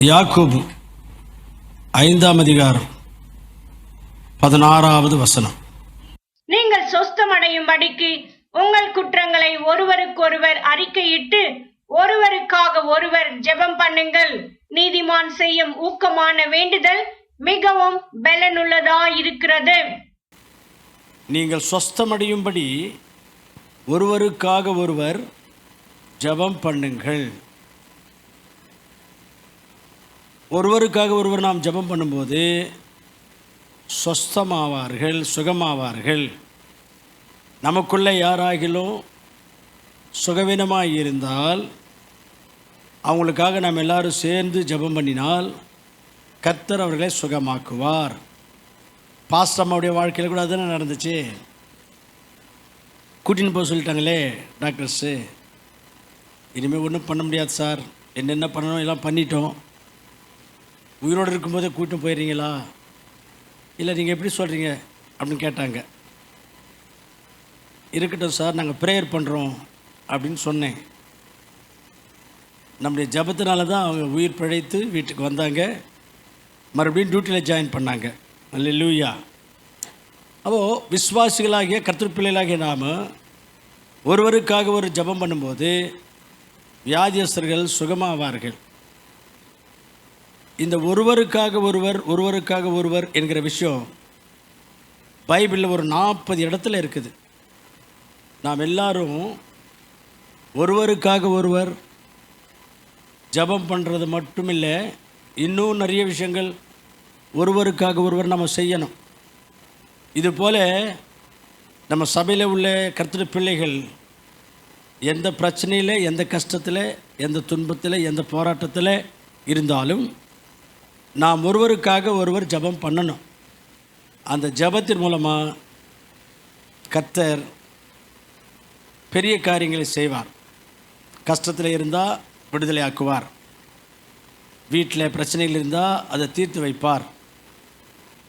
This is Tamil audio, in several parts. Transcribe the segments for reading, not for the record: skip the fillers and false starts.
யாக்கோபு 5ஆம் அதிகாரம் 16வது வசனம். நீங்கள் சொஸ்தமடையும்படிக்கு உங்கள் குற்றங்களை ஒருவருக்கொருவர் அறிக்கையிட்டு ஒருவருக்காக ஒருவர் ஜெபம் பண்ணுங்கள். நீதிமான் செய்யும் ஊக்கமான வேண்டுதல் மிகவும் பலனுள்ளதாயிருக்கிறது. நீங்கள் சொஸ்தமடையும்படி ஒருவருக்காக ஒருவர் ஜெபம் பண்ணுங்கள். ஒருவருக்காக ஒருவர் நாம் ஜெபம் பண்ணும்போது சொஸ்தமாவார்கள், சுகமாவார்கள். நமக்குள்ளே யாராகிலும் சுகவீனமாக இருந்தால் அவங்களுக்காக நாம் எல்லாரும் சேர்ந்து ஜெபம் பண்ணினால் கர்த்தர் அவர்களை சுகமாக்குவார். பாஸ்டம்மாவுடைய வாழ்க்கையில் கூட அதுதானே நடந்துச்சு. கூட்டின்னு போக சொல்லிட்டாங்களே டாக்டர்ஸு, இனிமேல் ஒன்றும் பண்ண முடியாது சார், என்னென்ன பண்ணணும் எல்லாம் பண்ணிட்டோம், உயிரோடு இருக்கும்போதே கூட்டின்னு போயிடுறீங்களா, இல்லை நீங்கள் எப்படி சொல்கிறீங்க அப்படின்னு கேட்டாங்க. இருக்கட்டும் சார், நாங்கள் ப்ரேயர் பண்ணுறோம் அப்படின்னு சொன்னேன். நம்முடைய ஜபத்தினால தான் அவங்க உயிர் பிழைத்து வீட்டுக்கு வந்தாங்க, மறுபடியும் டியூட்டியில் ஜாயின் பண்ணாங்க. அல்லேலூயா. அப்போது விசுவாசிகளாகிய கர்த்தர் பிள்ளைகளாகிய நாம் ஒருவருக்காக ஒரு ஜபம் பண்ணும்போது வியாதியஸ்தர்கள் சுகமாவார்கள். இந்த ஒருவருக்காக ஒருவர் ஒருவருக்காக ஒருவர் என்கிற விஷயம் பைபிளில் ஒரு 40 இடத்துல இருக்குது. நாம் எல்லாரும் ஒருவருக்காக ஒருவர் ஜபம் பண்ணுறது மட்டும் இல்லை, இன்னும் நிறைய விஷயங்கள் ஒருவருக்காக ஒருவர் நம்ம செய்யணும். இதுபோல் நம்ம சபையில் உள்ள கர்த்தர் பிள்ளைகள் எந்த பிரச்சனையில், எந்த கஷ்டத்தில், எந்த துன்பத்தில், எந்த போராட்டத்தில் இருந்தாலும் நாம் ஒருவருக்காக ஒருவர் ஜெபம் பண்ணணும். அந்த ஜெபத்தின் மூலமாக கர்த்தர் பெரிய காரியங்களை செய்வார். கஷ்டத்தில் இருந்தால் விடுதலை ஆக்குவார், வீட்டில் பிரச்சனைகள் இருந்தால் அதை தீர்த்து வைப்பார்,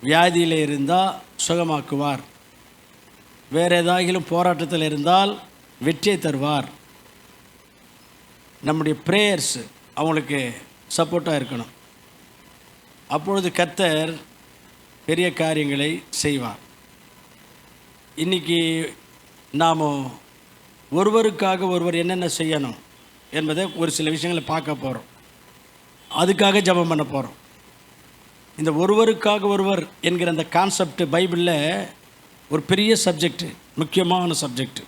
வியாதியில் இருந்தால் சுகமாக்குவார், வேறு ஏதாகிலும் போராட்டத்தில் இருந்தால் வெற்றியை தருவார். நம்முடைய ப்ரேயர்ஸ் அவங்களுக்கு சப்போர்ட்டாக இருக்கணும். அப்பொழுது கர்த்தர் பெரிய காரியங்களை செய்வார். இன்றைக்கி நாம் ஒருவருக்காக ஒருவர் என்னென்ன செய்யணும் என்பதை ஒரு சில விஷயங்களை பார்க்க போகிறோம். அதுக்காக ஜெபம் பண்ண போகிறோம். இந்த ஒருவருக்காக ஒருவர் என்கிற அந்த கான்செப்ட் பைபிளில் ஒரு பெரிய சப்ஜெக்டு, முக்கியமான சப்ஜெக்டு.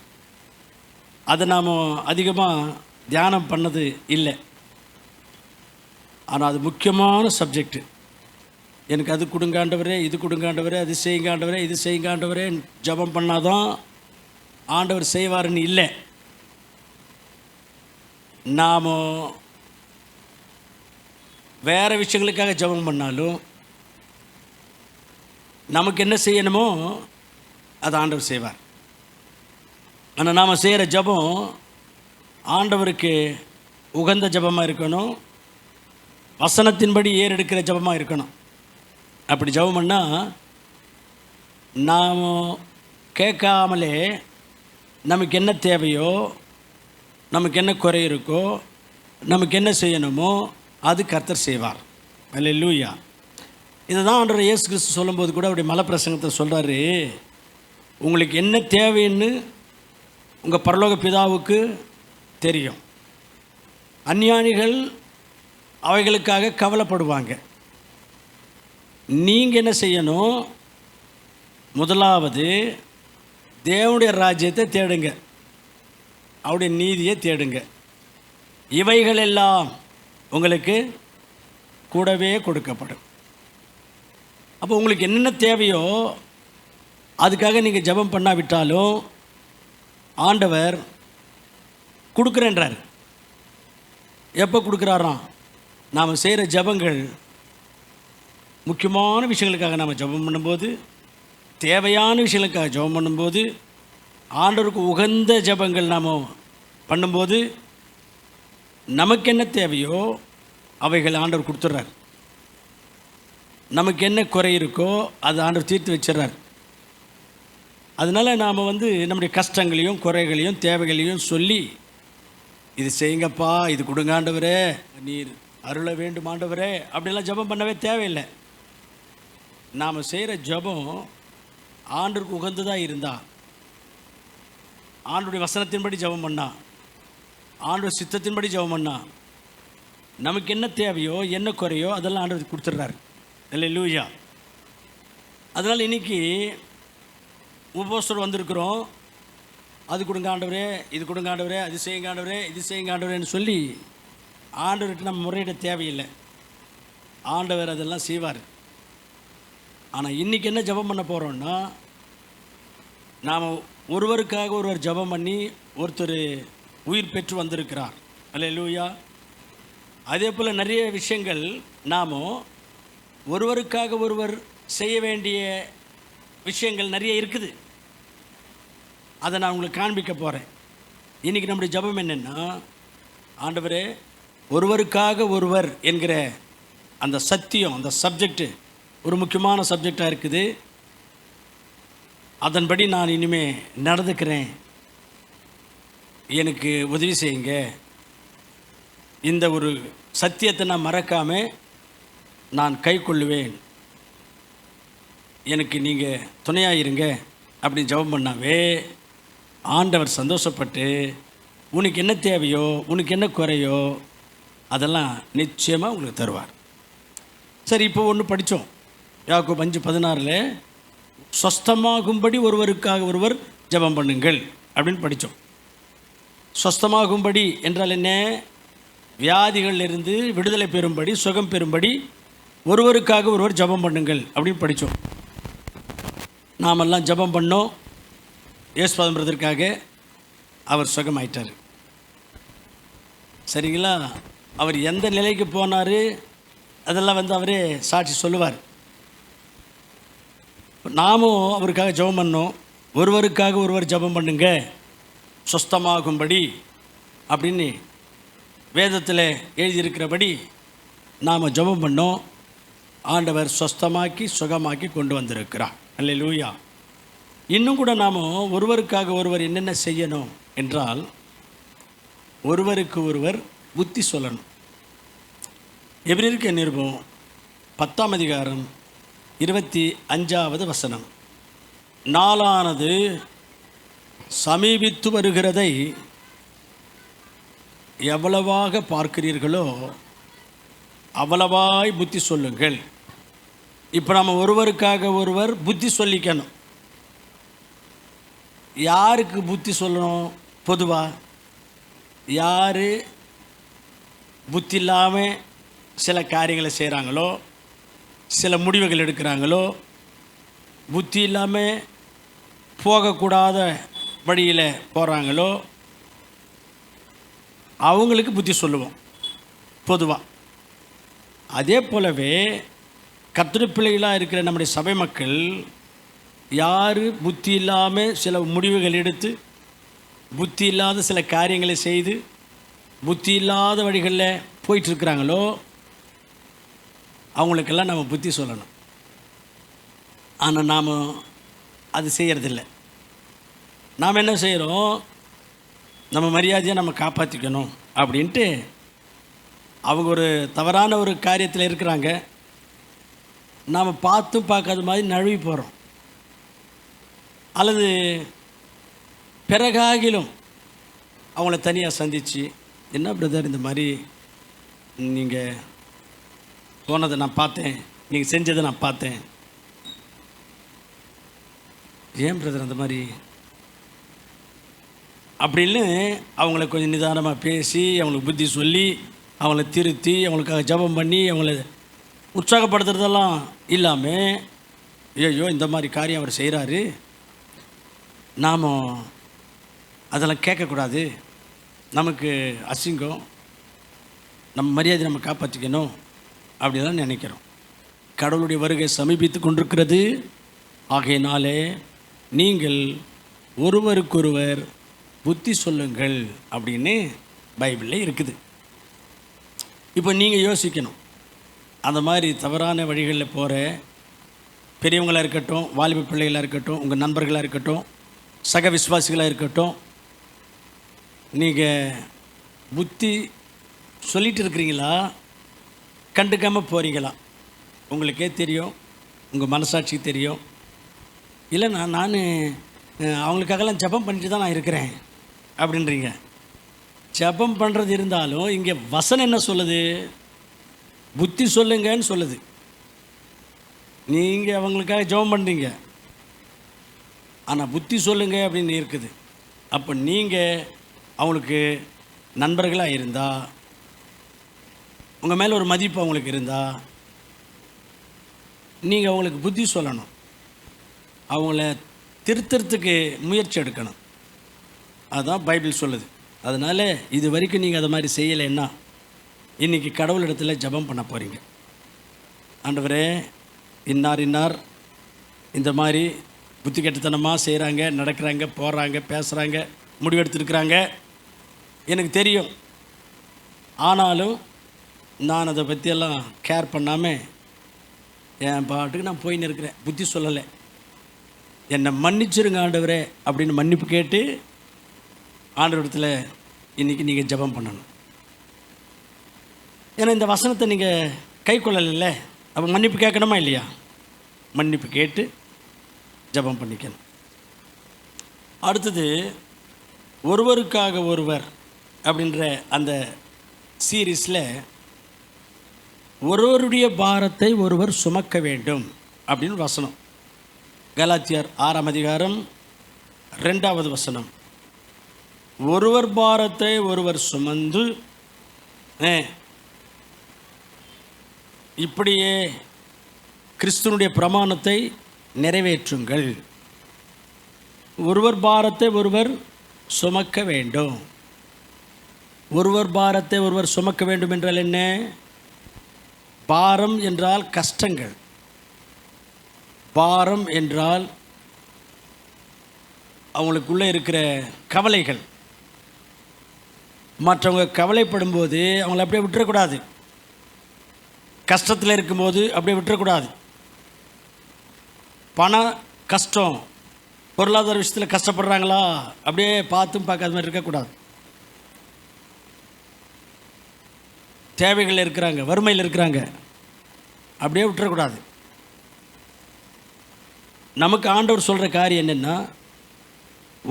அதை நாம் அதிகமாக தியானம் பண்ணது இல்லை, ஆனால் அது முக்கியமான சப்ஜெக்டு. எனக்கு அது கொடுங்காண்டவரே, இது கொடுங்காண்டவரே, அது செய்யுங்காண்டவரே, இது செய்யுங்காண்டவரே ஜெபம் பண்ணாதான் ஆண்டவர் செய்வாருன்னு இல்லை. நாம் வேறு விஷயங்களுக்காக ஜெபம் பண்ணாலும் நமக்கு என்ன செய்யணுமோ அது ஆண்டவர் செய்வார். ஆனால் நாம் செய்கிற ஜெபம் ஆண்டவருக்கு உகந்த ஜெபமாக இருக்கணும், வசனத்தின்படி ஏறெடுக்கிற ஜெபமாக இருக்கணும். அப்படி ஜெபம் பண்ணால் நாம் கேட்காமலே நமக்கு என்ன தேவையோ, நமக்கு என்ன குறை இருக்கோ, நமக்கு என்ன செய்யணுமோ அது கர்த்தர் செய்வார். அல்லேலூயா. இதை தான் ஆண்டவர் இயேசு கிறிஸ்து சொல்லும்போது கூட அப்படி மலை பிரசங்கத்தை சொல்கிறாரு, உங்களுக்கு என்ன தேவைன்னு உங்கள் பரலோக பிதாவுக்கு தெரியும், அஞ்ஞானிகள் அவைகளுக்காக கவலைப்படுவாங்க. நீங்கள் என்ன செய்யணும்? முதலாவது தேவனுடைய ராஜ்யத்தை தேடுங்க, அவருடைய நீதியை தேடுங்க, இவைகள் எல்லாம் உங்களுக்கு கூடவே கொடுக்கப்படும். அப்போ உங்களுக்கு என்னென்ன தேவையோ அதுக்காக நீங்கள் ஜெபம் பண்ணாவிட்டாலும் ஆண்டவர் கொடுக்குறேன்றார். எப்போ கொடுக்குறாராம்? நாம் செய்கிற ஜெபங்கள் முக்கியமான விஷயங்களுக்காக நாம் ஜெபம் பண்ணும்போது, தேவையான விஷயங்களுக்காக ஜெபம் பண்ணும்போது, ஆண்டவருக்கு உகந்த ஜெபங்கள் நாம் பண்ணும்போது நமக்கு என்ன தேவையோ அவைகள் ஆண்டவர் கொடுத்துட்றார். நமக்கு என்ன குறை இருக்கோ அது ஆண்டவர் தீர்த்து வச்சிடறார். அதனால் நாம் நம்முடைய கஷ்டங்களையும் குறைகளையும் தேவைகளையும் சொல்லி இது செய்யுங்கப்பா, இது கொடுங்காண்டவரே, நீர் அருள வேண்டும் ஆண்டவரே அப்படிலாம் ஜெபம் பண்ணவே தேவையில்லை. நாம் செய்கிற ஜெபம் ஆண்டவருக்கு உகந்ததாக இருந்தா, ஆண்டவருடைய வசனத்தின்படி ஜெபம் பண்ணா, ஆண்டவர் சித்தத்தின்படி ஜெபம் பண்ணா, நமக்கு என்ன தேவையோ என்ன குறையோ அதெல்லாம் ஆண்டவர் கொடுத்துட்றாரு. அல்லேலூயா. அதனால் இன்றைக்கி உபவாசத்தோடு வந்திருக்கிறோம். அது கொடுங்க ஆண்டவரே, இது கொடுங்க ஆண்டவரே, அது செய்யுங்க ஆண்டவரே, இது செய்யுங்க ஆண்டவரேன்னு சொல்லி ஆண்டவர்கிட்ட நம்ம முறையிட தேவையில்லை. ஆண்டவர் அதெல்லாம் செய்வார். ஆனால் இன்றைக்கி என்ன ஜெபம் பண்ண போகிறோன்னா, நாம் ஒருவருக்காக ஒருவர் ஜெபம் பண்ணி ஒருத்தர் உயிர் பெற்று வந்திருக்கிறார். அல்லேலூயா. அதே போல் நிறைய விஷயங்கள் நாம் ஒருவருக்காக ஒருவர் செய்ய வேண்டிய விஷயங்கள் நிறைய இருக்குது. அதை நான் உங்களுக்கு காண்பிக்க போகிறேன். இன்றைக்கி நம்முடைய ஜெபம் என்னென்னா, ஆண்டவரே ஒருவருக்காக ஒருவர் என்கிற அந்த சத்தியம், அந்த சப்ஜெக்டு ஒரு முக்கியமான சப்ஜெக்டாக இருக்குது. அதன்படி நான் இனிமேல் நடந்துக்கிறேன், எனக்கு உதவி செய்யுங்க. இந்த ஒரு சத்தியத்தை நான் மறக்காமல் நான் கை கொள்ளுவேன், எனக்கு நீங்கள் துணையாக இருங்க அப்படின்னு ஜெபம் பண்ணாவே ஆண்டவர் சந்தோஷப்பட்டு உனக்கு என்ன தேவையோ உனக்கு என்ன குறையோ அதெல்லாம் நிச்சயமாக உங்களுக்கு தருவார். சரி, இப்போ ஒன்று படித்தோம். யாக்கோபு 5:16 சொஸ்தமாகும்படி ஒருவருக்காக ஒருவர் ஜெபம் பண்ணுங்கள் அப்படின்னு படித்தோம். சொஸ்தமாகும்படி என்றால் என்ன? வியாதிகளிலிருந்து விடுதலை பெறும்படி, சுகம் பெறும்படி ஒருவருக்காக ஒருவர் ஜெபம் பண்ணுங்கள் அப்படின்னு படித்தோம். நாமெல்லாம் ஜெபம் பண்ணோம். இயேசுபாதம் பிரதருக்காக அவர் சுகமாயிட்டார். சரிங்களா? அவர் எந்த நிலைக்கு போனார் அதெல்லாம் அவரே சாட்சி சொல்லுவார். நாமும் அவருக்காக ஜெபம் பண்ணோம். ஒருவருக்காக ஒருவர் ஜெபம் பண்ணுங்க சுஸ்தமாகும்படி அப்படின்னு வேதத்தில் எழுதியிருக்கிறபடி நாம் ஜெபம் பண்ணோம். ஆண்டவர் சுஸ்தமாக்கி சுகமாக்கி கொண்டு வந்திருக்கிறார். அல்லேலூயா. இன்னும் கூட நாம் ஒருவருக்காக ஒருவர் என்னென்ன செய்யணும் என்றால், ஒருவருக்கு ஒருவர் புத்தி சொல்லணும். எபிரெயருக்கு நிருபம் 10ஆம் அதிகாரம் 25வது வசனம். நாளானது சமீபித்து வருகிறதை எவ்வளவாக பார்க்கிறீர்களோ அவ்வளவாய் புத்தி சொல்லுங்கள். இப்போ நம்ம ஒருவருக்காக ஒருவர் புத்தி சொல்லிக்கணும். யாருக்கு புத்தி சொல்லணும்? பொதுவாக யார் புத்தி இல்லாமல் சில காரியங்களை செய்கிறாங்களோ, சில முடிவுகள் எடுக்கிறாங்களோ, புத்தி இல்லாமல் போகக்கூடாத வழியில் போகிறாங்களோ அவங்களுக்கு புத்தி சொல்லுவோம் பொதுவாக. அதே போலவே கர்த்தருடைய பிள்ளைகளாக இருக்கிற நம்முடைய சபை மக்கள் யார் புத்தி இல்லாமல் சில முடிவுகள் எடுத்து, புத்தி இல்லாத சில காரியங்களை செய்து, புத்தி இல்லாத வழிகளில் போயிட்டுருக்குறாங்களோ அவங்களுக்கெல்லாம் நம்ம புத்தி சொல்லணும். ஆனால் நாம் அது செய்கிறதில்ல. நாம் என்ன செய்கிறோம்? நம்ம மரியாதையை நம்ம காப்பாற்றிக்கணும் அப்படின்ட்டு அவங்க ஒரு தவறான ஒரு காரியத்தில் இருக்கிறாங்க, நாம் பார்த்தும் பார்க்காத மாதிரி நழுவி போகிறோம். அல்லது பிறகாகிலும் அவங்கள தனியாக சந்தித்து, என்ன பிரதர் இந்த மாதிரி நீங்கள் போனதை நான் பார்த்தேன், நீங்கள் செஞ்சதை நான் பார்த்தேன், ஏன் பிரதர் அந்த மாதிரி அப்படின்னு அவங்கள கொஞ்சம் நிதானமாக பேசி அவங்களுக்கு புத்தி சொல்லி அவங்கள திருத்தி அவங்களுக்காக ஜெபம் பண்ணி அவங்கள உற்சாகப்படுத்துறதெல்லாம் இல்லாமல், ஐயோ இந்த மாதிரி காரியம் அவர் செய்கிறாரு, நாம் அதெல்லாம் கேட்கக்கூடாது, நமக்கு அசிங்கம், நம்ம மரியாதை நம்ம காப்பாற்றிக்கணும் அப்படிதான் நினைக்கிறோம். கடவுளுடைய வருகை சமீபித்து கொண்டிருக்கிறது. ஆகையினாலே நீங்கள் ஒருவருக்கொருவர் புத்தி சொல்லுங்கள் அப்படின்னு பைபிளில் இருக்குது. இப்போ நீங்கள் யோசிக்கணும், அந்த மாதிரி தவறான வழிகளில் போகிற பெரியவங்களாக இருக்கட்டும், வாலிப பிள்ளைகளாக இருக்கட்டும், உங்கள் நண்பர்களாக இருக்கட்டும், சக விசுவாசிகளாக இருக்கட்டும், நீங்கள் புத்தி சொல்லிட்டு இருக்கிறீங்களா கண்டுக்காமல் போகிறீங்களா? உங்களுக்கே தெரியும், உங்கள் மனசாட்சிக்கு தெரியும். இல்லை நான் அவங்களுக்காகலாம் ஜெபம் பண்ணிட்டு தான் நான் இருக்கிறேன் அப்படின்றீங்க. ஜெபம் பண்ணுறது இருந்தாலும் இங்கே வசனம் என்ன சொல்லுது? புத்தி சொல்லுங்கன்னு சொல்லுது. நீங்கள் அவங்களுக்காக ஜெபம் பண்ணுறீங்க, ஆனால் புத்தி சொல்லுங்க அப்படின்னு இருக்குது. அப்போ நீங்கள் அவங்களுக்கு நண்பர்களாக இருந்தால், உங்கள் மேலே ஒரு மதிப்பு அவங்களுக்கு இருந்தால், நீங்கள் அவங்களுக்கு புத்தி சொல்லணும், அவங்கள திருத்தறதுக்கு முயற்சி எடுக்கணும். அதுதான் பைபிள் சொல்லுது. அதனால் இது வரைக்கும் நீங்கள் அதை மாதிரி செய்யலைன்னா இன்றைக்கி கடவுளிடத்தில் ஜெபம் பண்ண போகிறீங்க. ஆண்டவரே, இன்னார் இந்த மாதிரி புத்தி கெட்டுத்தனமாக செய்கிறாங்க, நடக்கிறாங்க, போகிறாங்க, பேசுகிறாங்க, முடிவெடுத்துருக்குறாங்க, எனக்கு தெரியும். ஆனாலும் நான் அதை பற்றியெல்லாம் கேர் பண்ணாமல் என் பாட்டுக்கு நான் போயின்னு இருக்கிறேன், புத்தி சொல்லலை, என்னை மன்னிச்சிருங்க ஆண்டவரே அப்படின்னு மன்னிப்பு கேட்டு ஆண்டவரிடத்தில் இன்றைக்கி நீங்கள் ஜெபம் பண்ணணும். ஏன்னா இந்த வசனத்தை நீங்கள் கை கொள்ளலைல்ல, அப்போ மன்னிப்பு கேட்கணுமா இல்லையா? மன்னிப்பு கேட்டு ஜெபம் பண்ணிக்கணும். அடுத்தது ஒருவருக்காக ஒருவர் அப்படின்ற அந்த சீரீஸில் ஒருவருடைய பாரத்தை ஒருவர் சுமக்க வேண்டும் அப்படின்னு வசனம். கலாத்தியர் 6ஆம் அதிகாரம் 2வது வசனம். ஒருவர் பாரத்தை ஒருவர் சுமந்து இப்படியே கிறிஸ்துவனுடைய பிரமாணத்தை நிறைவேற்றுங்கள். ஒருவர் பாரத்தை ஒருவர் சுமக்க வேண்டும். ஒருவர் பாரத்தை ஒருவர் சுமக்க வேண்டும் என்றால் என்ன? பாரம் என்றால் கஷ்டங்கள், பாரம் என்றால் அவங்களுக்குள்ளே இருக்கிற கவலைகள். மற்றவங்க கவலைப்படும்போது அவங்கள அப்படியே விட்டுறக்கூடாது, கஷ்டத்தில் இருக்கும்போது அப்படியே விட்டுறக்கூடாது. பண கஷ்டம், பொருளாதார விஷயத்தில் கஷ்டப்படுறாங்களா, அப்படியே பார்த்தும் பார்க்காத மாதிரி இருக்கக்கூடாது. தேவைகள் இருக்கிறாங்க, வறுமையில் இருக்கிறாங்க, அப்படியே விட்டுறக்கூடாது. நமக்கு ஆண்டவர் சொல்கிற காரியம் என்னென்னா,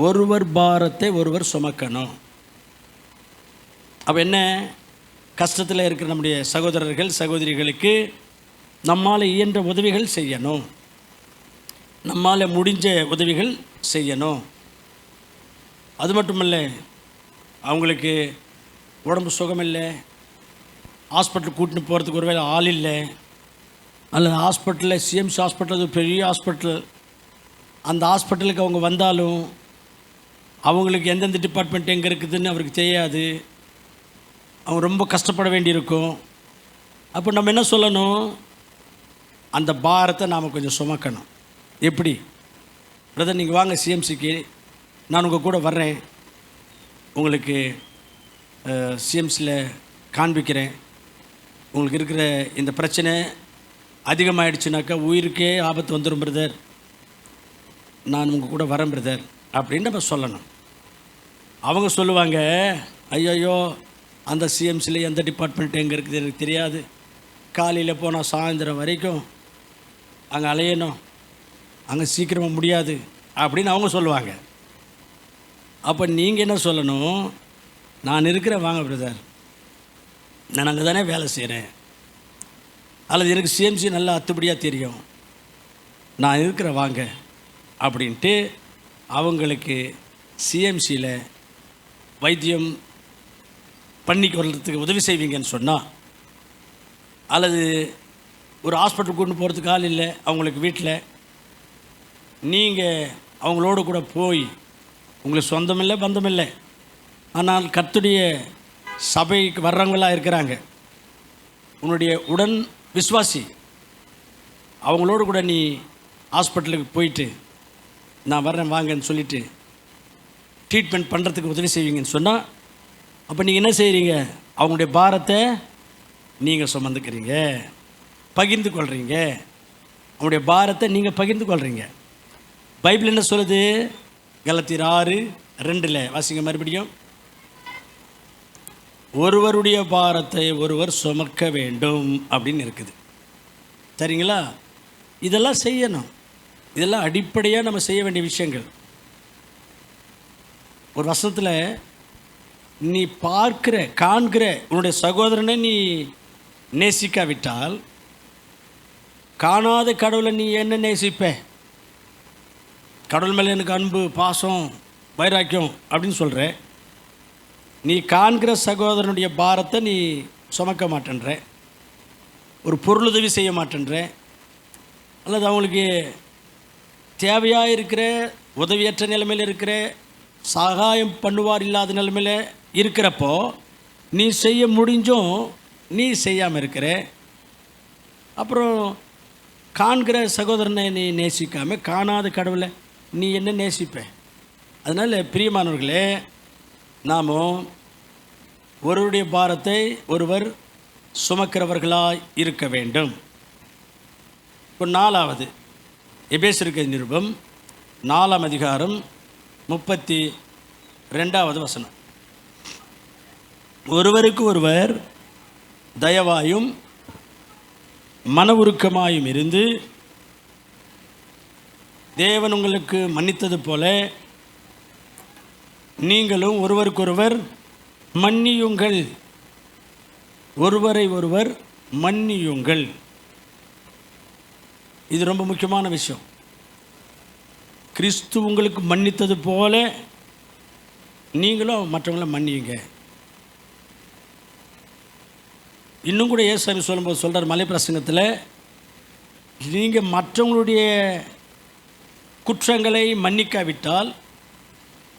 ஒருவர் பாரத்தை ஒருவர் சுமக்கணும். அப்போ என்ன? கஷ்டத்தில் இருக்கிற நம்முடைய சகோதரர்கள் சகோதரிகளுக்கு நம்மால் இயன்ற உதவிகள் செய்யணும், நம்மால் முடிஞ்ச உதவிகள் செய்யணும். அது மட்டுமல்ல, அவங்களுக்கு உடம்பு சுகமில்லை, ஹாஸ்பிட்டல் கூட்டின்னு போகிறதுக்கு ஒருவேளை ஆள் இல்லை, அல்லது ஹாஸ்பிட்டலில் சிஎம்சி ஹாஸ்பிட்டல் அது பெரிய ஹாஸ்பிட்டல், அந்த ஹாஸ்பிட்டலுக்கு அவங்க வந்தாலும் அவங்களுக்கு எந்தெந்த டிபார்ட்மெண்ட் எங்கே இருக்குதுன்னு அவருக்கு தெரியாது, அவங்க ரொம்ப கஷ்டப்பட வேண்டியிருக்கும். அப்போ நம்ம என்ன சொல்லணும்? அந்த பாரத்தை நாம் கொஞ்சம் சுமக்கணும். எப்படி? பிரதர், நீங்கள் வாங்க சிஎம்சிக்கு, நான் உங்கள் கூட வர்றேன், உங்களுக்கு சிஎம்சியில் காண்பிக்கிறேன், உங்களுக்கு இருக்கிற இந்த பிரச்சனை அதிகமாகிடுச்சுனாக்கா உயிருக்கே ஆபத்து வந்துடும் பிரதர், நான் உங்கள் கூட வரேன் பிரதர் அப்படின்னு நம்ம சொல்லணும். அவங்க சொல்லுவாங்க, ஐயோ அந்த சிஎம்சியில் எந்த டிபார்ட்மெண்ட் எங்கே இருக்குது எனக்கு தெரியாது, காலையில் போனால் சாயந்தரம் வரைக்கும் அங்கே அலையணும், அங்கே சீக்கிரமாக முடியாது அப்படின்னு அவங்க சொல்லுவாங்க. அப்போ நீங்கள் என்ன சொல்லணும்? நான் இருக்கிறேன், வாங்க பிரதர், நான் அங்கே தானே வேலை செய்கிறேன், அல்லது எனக்கு சிஎம்சி நல்லா அத்துப்படியாக தெரியும், நான் இருக்கிறேன் வாங்க அப்படின்ட்டு அவங்களுக்கு சிஎம்சியில் வைத்தியம் பண்ணிக்கு வர்றதுக்கு உதவி செய்வீங்கன்னு சொன்னால், அல்லது ஒரு ஹாஸ்பிட்டல் கொண்டு போகிறதுக்கு ஆள் இல்லை அவங்களுக்கு வீட்டில், நீங்கள் அவங்களோட கூட போய், உங்களுக்கு சொந்தமில்லை பந்தமில்லை, ஆனால் கர்த்தருடைய சபைக்கு வர்றவங்களாக இருக்கிறாங்க, உன்னுடைய உடன் விசுவாசி, அவங்களோடு கூட நீ ஹாஸ்பிட்டலுக்கு போயிட்டு நான் வர்றேன் வாங்கன்னு சொல்லிவிட்டு ட்ரீட்மெண்ட் பண்ணுறதுக்கு உதவி செய்வீங்கன்னு சொன்னால், அப்போ நீங்கள் என்ன செய்கிறீங்க? அவங்களுடைய பாரத்தை நீங்கள் சுமந்துக்கிறீங்க, பகிர்ந்து கொள்கிறீங்க, அவங்களுடைய பாரத்தை நீங்கள் பகிர்ந்து கொள்கிறீங்க. பைபிள் என்ன சொல்லுது? கலாத்தியர் 6:2 வாசிங்க மறுபடியும். ஒருவருடைய பாரத்தை ஒருவர் சுமக்க வேண்டும் அப்படின்னு இருக்குது. சரிங்களா? இதெல்லாம் செய்யணும். இதெல்லாம் அடிப்படையாக நம்ம செய்ய வேண்டிய விஷயங்கள். ஒரு வசனத்தில் நீ காண்கிற உன்னுடைய சகோதரனை நீ நேசிக்காவிட்டால் காணாத கடவுளை நீ என்ன நேசிப்ப? கடவுள் மேலே எனக்கு அன்பு, பாசம், வைராக்கியம் அப்படின்னு சொல்கிற. நீ காண்கிற சகோதரனுடைய பாரத்தை நீ சுமக்க மாட்டேன்ற, ஒரு பொருளுதவி செய்ய மாட்டேன்ற, அல்லது அவங்களுக்கு தேவையாக இருக்கிற உதவியற்ற நிலைமையில் இருக்கிற, சகாயம் பண்ணுவார் இல்லாத நிலைமையில் இருக்கிறப்போ நீ செய்ய முடிஞ்சும் நீ செய்யாமல் இருக்கிற. அப்புறம் காண்கிற சகோதரனை நீ நேசிக்காமல் காணாத கடவுளை நீ என்ன நேசிப்ப? அதனால் பிரியமானவர்களே, நாம் ஒருவருடைய பாரத்தை ஒருவர் சுமக்கிறவர்களாய் இருக்க வேண்டும். இப்போ 4வது எபேசியருக்கு நிருபம் 4ஆம் அதிகாரம் 32வது வசனம். ஒருவருக்கு ஒருவர் தயவாயும் மன உருக்கமாயும் இருந்து தேவன் உங்களுக்கு மன்னித்தது போல நீங்களும் ஒருவருக்கொருவர் மன்னியுங்கள். ஒருவரை ஒருவர் மன்னியுங்கள். இது ரொம்ப முக்கியமான விஷயம். கிறிஸ்து உங்களுக்கு மன்னித்தது போல நீங்களும் மற்றவங்கள மன்னியுங்க. இன்னும் கூட ஏசாமி சொல்லும்போது சொல்கிறார் மலை பிரசங்கத்தில், நீங்கள் மற்றவங்களுடைய குற்றங்களை மன்னிக்காவிட்டால்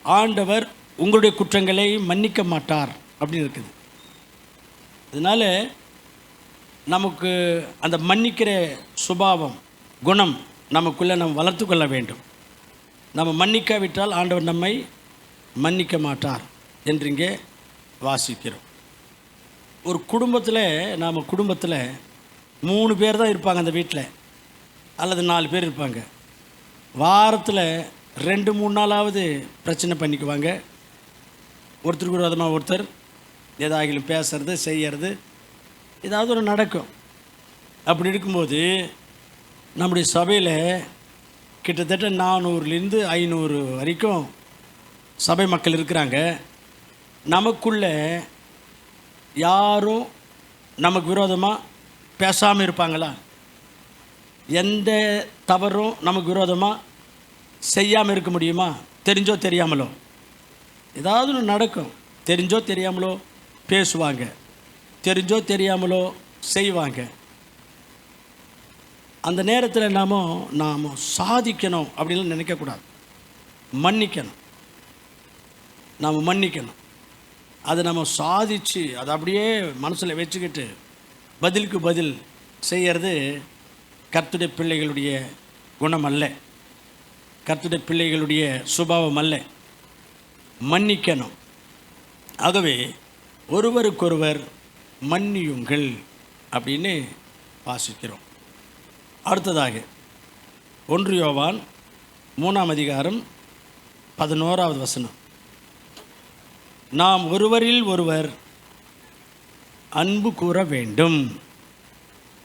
ஆண்டவர் உங்களுடைய குற்றங்களை மன்னிக்க மாட்டார் அப்படின்னு இருக்குது. அதனால் நமக்கு அந்த மன்னிக்கிற சுபாவம், குணம் நமக்குள்ளே நம்ம வளர்த்து கொள்ள வேண்டும். நம்ம மன்னிக்காவிட்டால் ஆண்டவர் நம்மை மன்னிக்க மாட்டார் என்று இங்கே வாசிக்கிறோம். ஒரு குடும்பத்தில், நாம் குடும்பத்தில் 3 பேர் தான் இருப்பாங்க அந்த வீட்டில், அல்லது 4 பேர் இருப்பாங்க. வாரத்தில் 2-3 நாளாவது பிரச்சனை பண்ணிக்குவாங்க. ஒருத்தருக்கு விரோதமாக ஒருத்தர் ஏதாகிலும் பேசுறது, செய்கிறது, ஏதாவது ஒரு நடக்கும். அப்படி இருக்கும்போது நம்முடைய சபையில் கிட்டத்தட்ட 400லேருந்து 500 வரைக்கும் சபை மக்கள் இருக்கிறாங்க. நமக்குள்ள யாரும் நமக்கு விரோதமாக பேசாமல் இருப்பாங்களா? எந்த தவறும் நமக்கு விரோதமாக செய்யாமல் இருக்க முடியுமா? தெரிஞ்சோ தெரியாமலோ ஏதாவது ஒன்று நடக்கும். தெரிஞ்சோ தெரியாமலோ பேசுவாங்க, தெரிஞ்சோ தெரியாமலோ செய்வாங்க. அந்த நேரத்தில் நாம் சாதிக்கணும் அப்படின்னு நினைக்கக்கூடாது. மன்னிக்கணும். நாம் மன்னிக்கணும். அதை நம்ம சாதித்து அதை அப்படியே மனசில் வச்சுக்கிட்டு பதிலுக்கு பதில் செய்கிறது கர்த்தருடைய பிள்ளைகளுடைய குணம் அல்ல, கர்த்தருடைய பிள்ளைகளுடைய சுபாவம் அல்ல. மன்னிக்கணும். ஆகவே ஒருவருக்கொருவர் மன்னியுங்கள் அப்படின்னு வாசிக்கிறோம். அடுத்ததாக 1 யோவான் 3ஆம் அதிகாரம் 11வது வசனம். நாம் ஒருவரில் ஒருவர் அன்பு கூற வேண்டும்.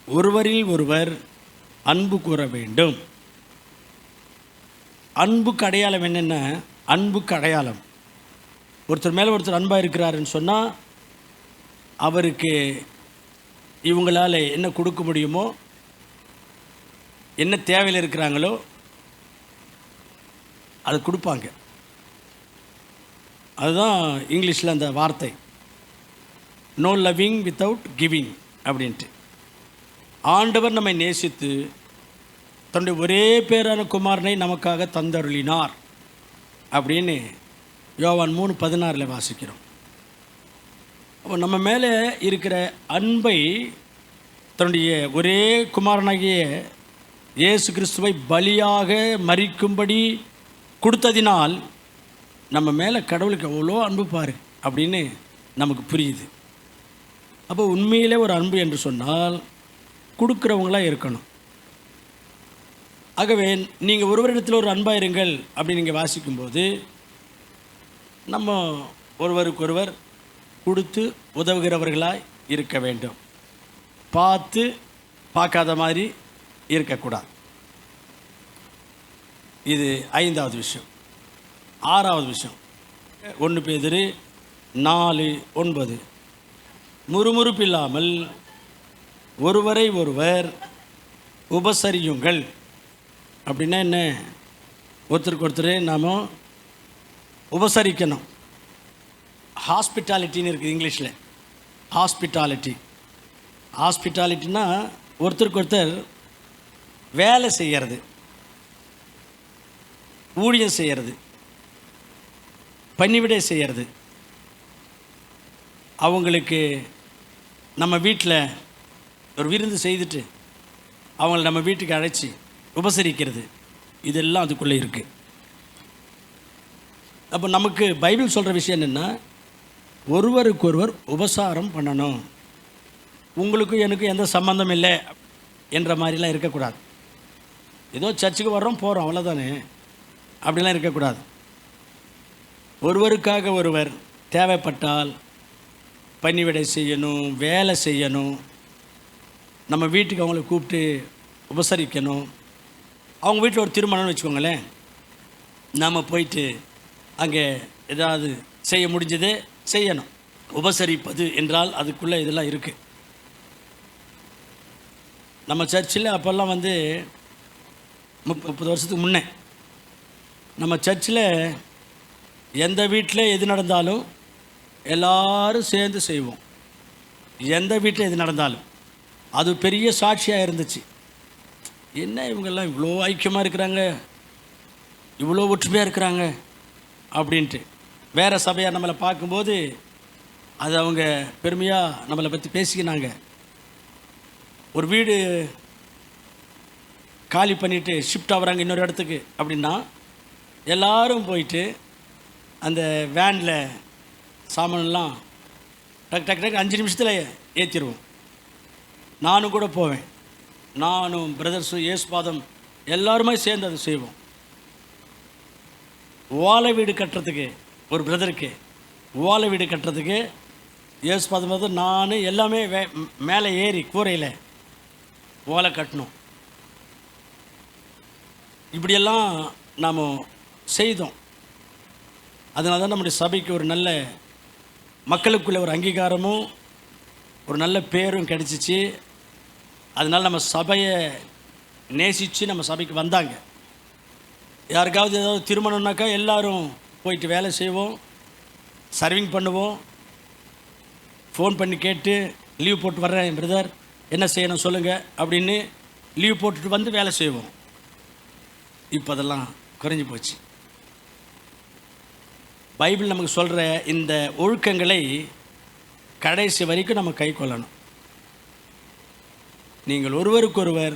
ஒருவரில் ஒருவர் அன்பு கூற வேண்டும். அன்புக்கு அடையாளம் என்னென்ன? அன்புக்கு அடையாளம், ஒருத்தர் மேலே ஒருத்தர் அன்பாக இருக்கிறாருன்னு சொன்னால் அவருக்கு இவங்களால் என்ன கொடுக்க முடியுமோ, என்ன தேவையில் இருக்கிறாங்களோ அதை கொடுப்பாங்க. அதுதான் இங்கிலீஷில் அந்த வார்த்தை நோ லவ்விங் வித்தவுட் கிவிங் அப்படின்ட்டு. ஆண்டவர் நம்மை நேசித்து தன்னுடைய ஒரே பேரான குமாரனை நமக்காக தந்தருளினார் அப்படின்னு யோவான் 3:16 வாசிக்கிறோம். அப்போ நம்ம மேலே இருக்கிற அன்பை தன்னுடைய ஒரே குமாரனாகிய இயேசு கிறிஸ்துவை பலியாக மரிக்கும்படி கொடுத்ததினால் நம்ம மேலே கடவுளுக்கு எவ்வளோ அன்பு பாரு அப்படின்னு நமக்கு புரியுது. அப்போ உண்மையிலே ஒரு அன்பு என்று சொன்னால் கொடுக்குறவங்களாக இருக்கணும். ஆகவே நீங்கள் ஒருவரிடத்தில் ஒரு அன்பாக இருங்கள் அப்படின்னு நீங்கள் வாசிக்கும்போது நம்ம ஒருவருக்கொருவர் கொடுத்து உதவுகிறவர்களாய் இருக்க வேண்டும். பார்த்து பார்க்காத மாதிரி இருக்கக்கூடாது. இது 5வது விஷயம். 6வது விஷயம் 1 பேதுரு 4:9 முறுமுறுப்பு இல்லாமல் ஒருவரை ஒருவர் உபசரியுங்கள். அப்படின்னா என்ன? ஒருத்தருக்கு ஒருத்தர் நாம் உபசரிக்கணும். ஹாஸ்பிட்டாலிட்டின்னு இருக்குது இங்கிலீஷில். ஹாஸ்பிட்டாலிட்டினா ஒருத்தருக்கு ஒருத்தர் வேலை செய்கிறது, ஊழியம் செய்கிறது, பணிவிடை செய்கிறது. அவங்களுக்கு நம்ம வீட்டில் ஒரு விருந்து செய்துட்டு அவங்கள நம்ம வீட்டுக்கு அழைச்சி உபசரிக்கிறது, இதெல்லாம் அதுக்குள்ளே இருக்குது. அப்போ நமக்கு பைபிள் சொல்கிற விஷயம் என்னென்னா, ஒருவருக்கொருவர் உபசாரம் பண்ணணும். உங்களுக்கும் எனக்கும் எந்த சம்பந்தம் இல்லை என்ற மாதிரிலாம் இருக்கக்கூடாது. ஏதோ சர்ச்சுக்கு வர்றோம் போகிறோம் அவ்வளோதானே, அப்படிலாம் இருக்கக்கூடாது. ஒருவருக்காக ஒருவர் தேவைப்பட்டால் பணிவிடை செய்யணும், வேலை செய்யணும், நம்ம வீட்டுக்கு அவங்கள கூப்பிட்டு உபசரிக்கணும். அவங்க வீட்டில் ஒரு திருமணம்னு வச்சுக்கோங்களேன், நாம் போயிட்டு அங்கே ஏதாவது செய்ய முடிஞ்சதே செய்யணும். உபசரிப்பது என்றால் அதுக்குள்ளே இதெல்லாம் இருக்குது. நம்ம சர்ச்சில் அப்போல்லாம் 30 வருஷத்துக்கு முன்னே நம்ம சர்ச்சில் எந்த வீட்டில் எது நடந்தாலும் எல்லாரும் சேர்ந்து செய்வோம். எந்த வீட்டில் எது நடந்தாலும் அது பெரிய சாட்சியாக இருந்துச்சு. என்ன இவங்கெல்லாம் இவ்வளோ ஐக்கியமாக இருக்கிறாங்க, இவ்வளோ ஒற்றுமையாக இருக்கிறாங்க அப்படின்ட்டு. வேறு சபையாக நம்மளை பார்க்கும்போது அது அவங்க பெருமையாக நம்மளை பற்றி பேசிக்கினாங்க. ஒரு வீடு காலி பண்ணிவிட்டு ஷிஃப்ட் ஆகுறாங்க இன்னொரு இடத்துக்கு அப்படின்னா எல்லாரும் போயிட்டு அந்த வேனில் சாமானெல்லாம் டக்கு டக்கு டக்கு 5 நிமிஷத்தில் ஏற்றிடுவோம். நானும் கூட போவேன். நானும் பிரதர்ஸும் ஏசுபாதம் எல்லாருமே சேர்ந்து அதை செய்வோம். ஓலை வீடு கட்டுறதுக்கு ஒரு பிரதருக்கு ஓலை வீடு கட்டுறதுக்கு ஏசுபாதம் நான் எல்லாமே மேலே ஏறி கூரையில் ஓலை கட்டணும். இப்படியெல்லாம் நாம் செய்தோம். அதனால தான் நம்முடைய சபைக்கு ஒரு நல்ல மக்களுக்குள்ள ஒரு அங்கீகாரமும் ஒரு நல்ல பேரும் கிடைச்சிச்சு. அதனால் நம்ம சபையை நேசித்து நம்ம சபைக்கு வந்தாங்க. யாருக்காவது ஏதாவது திருமணம்னாக்கா எல்லோரும் போயிட்டு வேலை செய்வோம், சர்விங் பண்ணுவோம், ஃபோன் பண்ணி கேட்டு லீவ் போட்டு வர்றேன் பிரதர், என்ன செய்யணும் சொல்லுங்கள் அப்படின்னு லீவ் போட்டுட்டு வந்து வேலை செய்வோம். இப்போ அதெல்லாம் குறைஞ்சி போச்சு. பைபிள் நமக்கு சொல்கிற இந்த ஒழுக்கங்களை கடைசி வரைக்கும் நம்ம கை கொள்ளணும். நீங்கள் ஒருவருக்கொருவர்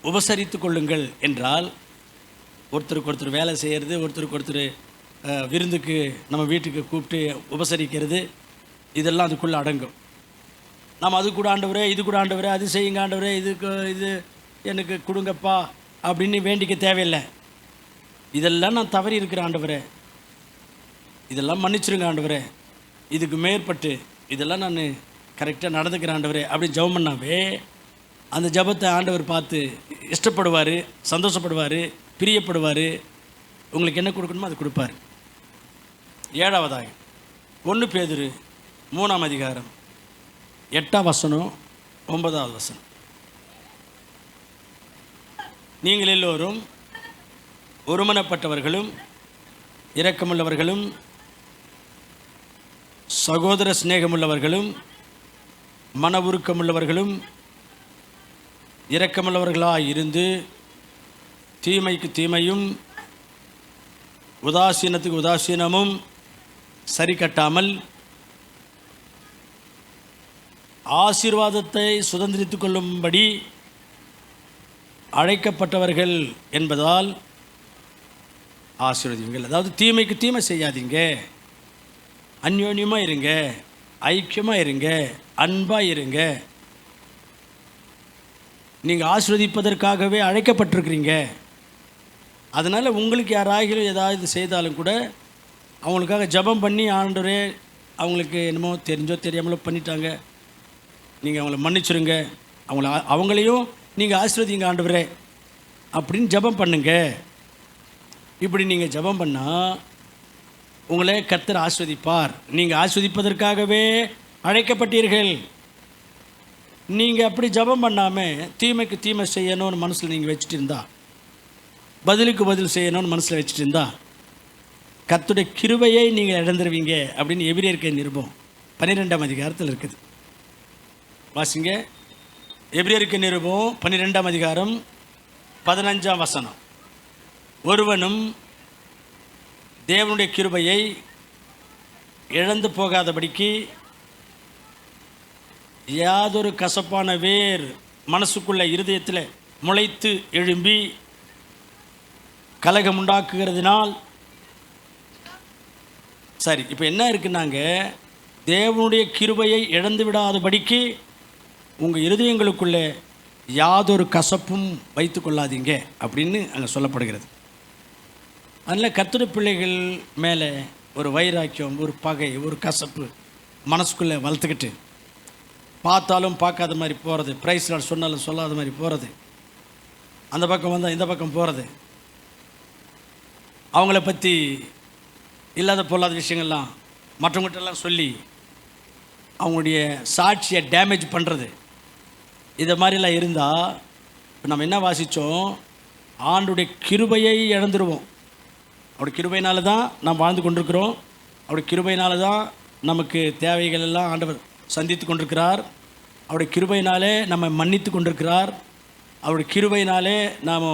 உபசரித்து கொள்ளுங்கள் என்றால், ஒருத்தருக்கு ஒருத்தர் வேலை செய்கிறது, ஒருத்தருக்கு ஒருத்தர் விருந்துக்கு நம்ம வீட்டுக்கு கூப்பிட்டு உபசரிக்கிறது, இதெல்லாம் அதுக்குள்ளே அடங்கும். நம்ம அது கூட ஆண்டவரே, இது கூட ஆண்டவரே, அது செய்யுங்க ஆண்டவரே, இது எனக்கு கொடுங்கப்பா அப்படின்னு வேண்டிக்க தேவையில்லை. இதெல்லாம் நான் தவறி இருக்கிற ஆண்டவரே, இதெல்லாம் மன்னிச்சிருங்க ஆண்டவரே, இதுக்கு மேற்பட்டு இதெல்லாம் நான் கரெக்டாக நடந்துக்கிறேன் ஆண்டவரே அப்படின்னு ஜெபம் பண்ணாவே அந்த ஜெபத்தை ஆண்டவர் பார்த்து இஷ்டப்படுவார், சந்தோஷப்படுவார், பிரியப்படுவார். உங்களுக்கு என்ன கொடுக்கணுமோ அது கொடுப்பார். 7வதாக 1 பேதுரு 3ஆம் அதிகாரம் 8ஆம் வசனம் 9வது வசனம். நீங்கள் எல்லோரும் ஒருமனப்பட்டவர்களும் இரக்கமுள்ளவர்களும் சகோதர சிநேகமுள்ளவர்களும் மன உருக்கமுள்ளவர்களும் இரக்கமுள்ளவர்களாக இருந்து தீமைக்கு தீமையும் உதாசீனத்துக்கு உதாசீனமும் சரி கட்டாமல் ஆசீர்வாதத்தை சுதந்திரித்து கொள்ளும்படி அழைக்கப்பட்டவர்கள் என்பதால் ஆசீர்வதிங்கள். அதாவது தீமைக்கு தீமை செய்யாதீங்க, அந்யோன்யமாக இருங்க, ஐக்கியமாக இருங்க, அன்பாக இருங்க. நீங்கள் ஆசீர்வதிப்பதற்காகவே அழைக்கப்பட்டிருக்கிறீங்க. அதனால் உங்களுக்கு யாராகிலும் ஏதாவது செய்தாலும் கூட அவங்களுக்காக ஜெபம் பண்ணி, ஆண்டவரே அவங்களுக்கு என்னமோ தெரிஞ்சோ தெரியாமலோ பண்ணிட்டாங்க, நீங்கள் அவங்கள மன்னிச்சிருங்க, அவங்களையும் நீங்கள் ஆசீர்வதிங்க ஆண்டவரே அப்படின்னு ஜெபம் பண்ணுங்க. இப்படி நீங்கள் ஜெபம் பண்ணால் உங்களை கர்த்தர் ஆசீர்வதிப்பார். நீங்கள் ஆசீர்வதிப்பதற்காகவே அழைக்கப்பட்டீர்கள். நீங்கள் அப்படி ஜெபம் பண்ணாமல் தீமைக்கு தீமை செய்யணும்னு மனசில் நீங்கள் வச்சுட்டு இருந்தா, பதிலுக்கு பதில் செய்யணும்னு மனசில் வச்சுட்டு இருந்தா, கர்த்தருடைய கிருபையை நீங்கள் இழந்துருவீங்க அப்படின்னு எபிரேயருக்கு நிருபம் 12ஆம் அதிகாரத்தில் இருக்குது. வாசிங்க. எபிரேயருக்கு நிருபம் 12ஆம் அதிகாரம் 15ஆம் வசனம். ஒருவனும் தேவனுடைய கிருபையை இழந்து போகாதபடிக்கு யாதொரு கசப்பான வேர் மனசுக்குள்ள இருதயத்தில் முளைத்து எழும்பி கலகம் உண்டாக்குகிறதுனால். சரி, இப்போ என்ன இருக்குன்னாங்க, தேவனுடைய கிருபையை இழந்து விடாதபடிக்கு உங்கள் இருதயங்களுக்குள்ளே யாதொரு கசப்பும் வைத்து கொள்ளாதீங்க அப்படின்னு அங்கே சொல்லப்படுகிறது. அதனால் கர்த்தருடைய பிள்ளைகள் மேலே ஒரு வைராக்கியம், ஒரு பகை, ஒரு கசப்பு மனசுக்குள்ளே வளர்த்துக்கிட்டு பார்த்தாலும் பார்க்காத மாதிரி போகிறது, ப்ரைஸ் லார்ட் சொன்னாலும் சொல்லாத மாதிரி போகிறது, அந்த பக்கம் வந்தால் இந்த பக்கம் போகிறது, அவங்கள பற்றி இல்லாத பொல்லாத விஷயங்கள்லாம் மற்றவங்கள்ட்டெல்லாம் சொல்லி அவங்களுடைய சாட்சியை டேமேஜ் பண்ணுறது, இதை மாதிரிலாம் இருந்தால் இப்போ நம்ம என்ன வாசித்தோம், ஆண்டுடைய கிருபையை இழந்துருவோம். அவருடைய கிருபையினால தான் நாம் வாழ்ந்து கொண்டிருக்கிறோம். அவருடைய கிருபையினால தான் நமக்கு தேவைகள் எல்லாம் ஆண்டவர் சந்தித்து கொண்டிருக்கிறார். அவருடைய கிருபையினாலே நம்ம மன்னித்து கொண்டிருக்கிறார். அவருடைய கிருபையினாலே நாம்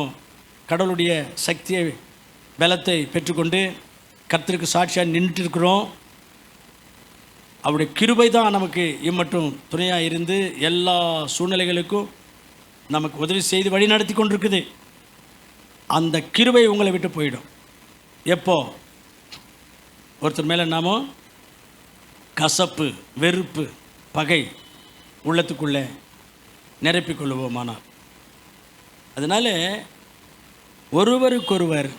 கடவுளுடைய சக்தியை பலத்தை பெற்றுக்கொண்டு கர்த்தருக்கு சாட்சியாக நின்றுட்டு இருக்கிறோம். அவருடைய கிருபை தான் நமக்கு இம்மட்டும் துணையாக இருந்து எல்லா சூழ்நிலைகளுக்கும் நமக்கு உதவி செய்து வழி நடத்தி கொண்டிருக்குது. அந்த கிருபை உங்களை விட்டு போயிடும். எப்போ ஒருத்தர் மேலே நாம கசப்பு, வெறுப்பு, பகை உள்ளத்துக்குள்ளே நிரப்பிக்கொள்வோமானால். அதனால் ஒருவருக்கொருவர்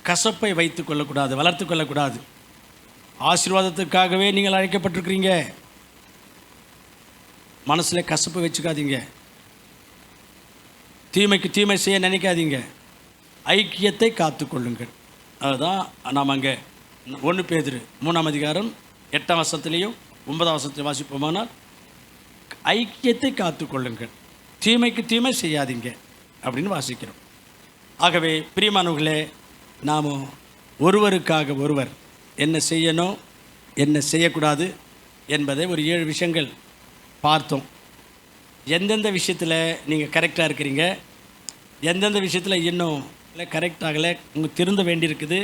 கசப்பை வைத்து கொள்ளக்கூடாது, வளர்த்து கொள்ளக்கூடாது. ஆசீர்வாதத்துக்காகவே நீங்கள் அழைக்கப்பட்டிருக்கிறீங்க. மனசில் கசப்பு வச்சுக்காதீங்க, தீமைக்கு தீமை செய்ய நினைக்காதீங்க, ஐக்கியத்தை காத்து கொள்ளுங்கள். அதுதான் நாம் அங்கே 1 பேதுரு 3ஆம் அதிகாரம் 8ஆம் வசனத்திலையும் 9ஆம் வசனத்திலையும் வாசிப்போமானால், ஐக்கியத்தை காத்து கொள்ளுங்கள், தீமைக்கு தீமை செய்யாதீங்க அப்படின்னு வாசிக்கிறோம். ஆகவே பிரியமானவர்களே, நாம் ஒருவருக்காக ஒருவர் என்ன செய்யணும், என்ன செய்யக்கூடாது என்பதை ஒரு 7 விஷயங்கள் பார்த்தோம். எந்தெந்த விஷயத்தில் நீங்கள் கரெக்டாக இருக்கிறீங்க, எந்தெந்த விஷயத்தில் இன்னும் கரெக்ட் ஆகலை, உங்களுக்கு திருந்த வேண்டியிருக்குது,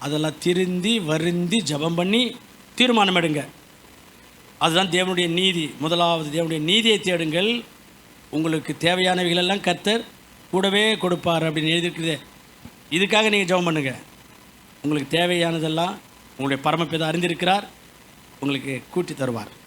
அதெல்லாம் திருந்தி வருந்தி ஜெபம் பண்ணி தீர்மானம் எடுங்க. அதுதான் தேவனுடைய நீதி. முதலாவது தேவனுடைய நீதியை தேடுங்கள், உங்களுக்கு தேவையானவைகளெல்லாம் கர்த்தர் கூடவே கொடுப்பார் அப்படின்னு எழுதியிருக்குது. இதுக்காக நீங்கள் ஜெபம் பண்ணுங்கள். உங்களுக்கு தேவையானதெல்லாம் உங்களுடைய பரமபிதா அறிந்திருக்கிறார், உங்களுக்கு கூட்டி தருவார்.